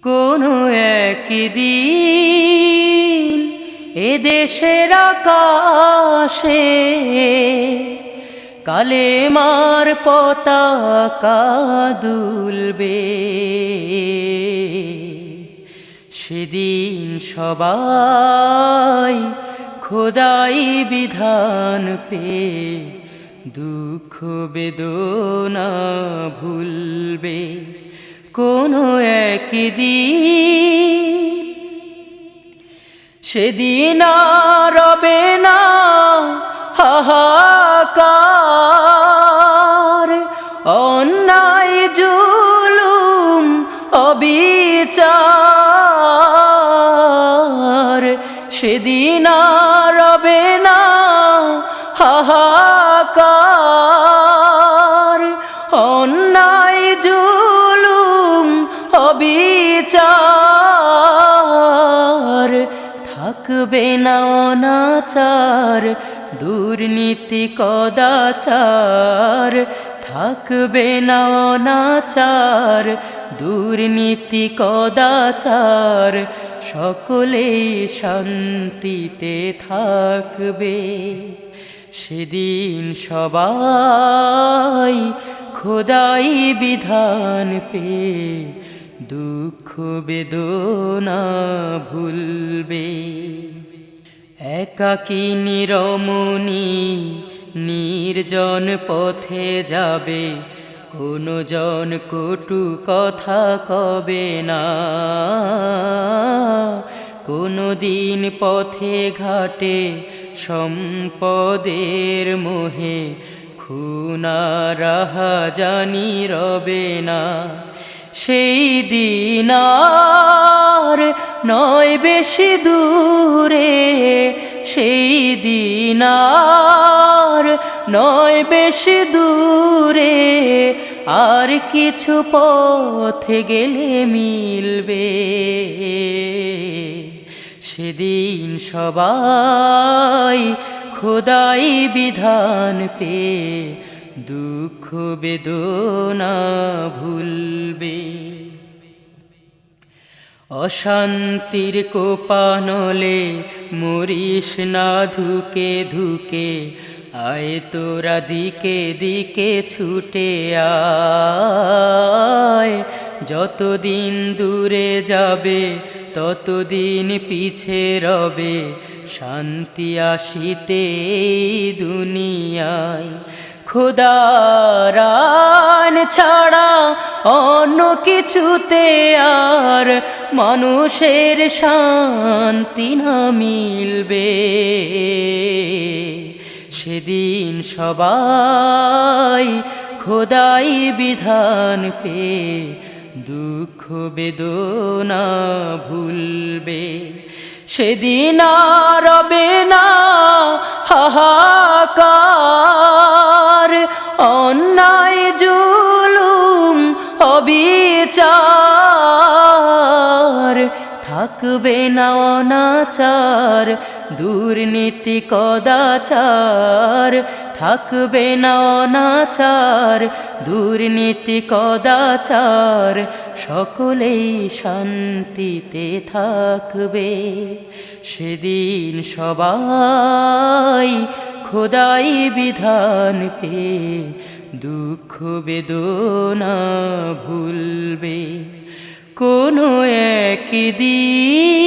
কোনো একদিন এদেশের আকাশে কালেমার পতাকা দুলবে। সেদিন সবাই খোদাই বিধান পেয়ে দুঃখ বেদনা ভুলবে। কোনো একদিন সেদিন আর রবে না হাহাকার, অন্যায় জুলুম অবিচার। সেদিন আর রবে না হাহাকার, অন্যায় জুলুম অবিচার। থাকবে না অনাচার, দুর্নীতি কদাচার। থাকবে না অনাচার, দুর্নীতি কদাচার। সকলেই শান্তিতে থাকবে। সেদিন সবাই খোদাই বিধান পেয়ে দুঃখ বেদনা ভুলবে। একাকিনী রমণী নির্জন পথে যাবে, কোনো জন কটু কথা কবে না। কোনো দিন পথে ঘাটে সম্পদের মোহে খুনা রাহাজানি রবে না। সেই দিন আর নয় বেশি দূরে, সেই দিন আর নয় বেশি দূরে। আর কিছু পথ গেলে মিলবে। সেদিন সবাই খোদাই বিধান পেয়ে দুঃখ বেদনা ভুলবে। অশান্তির কোপানলে মরিস না ধুকে ধুকে, আয় তোরা দিকে দিকে ছুটে আয়। যতদিন দূরে যাবে ততদিন পিছে রবে, শান্তি আসিতে দুনিয়ায়। খোদার আইন ছাড়া অন্য কিছুতে আর মানুষের শান্তি না মিলবে। সেদিন সবাই খোদাই বিধান পেয়ে দুঃখ বেদনা ভুলবে। সেদিন আর রবে না হাহাকার, অন্যায় জুলুম অবিচার। থাকবে না অনাচার, দুর্নীতি কদাচার। থাকবে না অনাচার, দুর্নীতি কদাচার। সকলেই শান্তিতে থাকবে। সেদিন সবাই খোদাই বিধান পেয়ে দুঃখ বেদনা ভুলবে। কোনো একদিন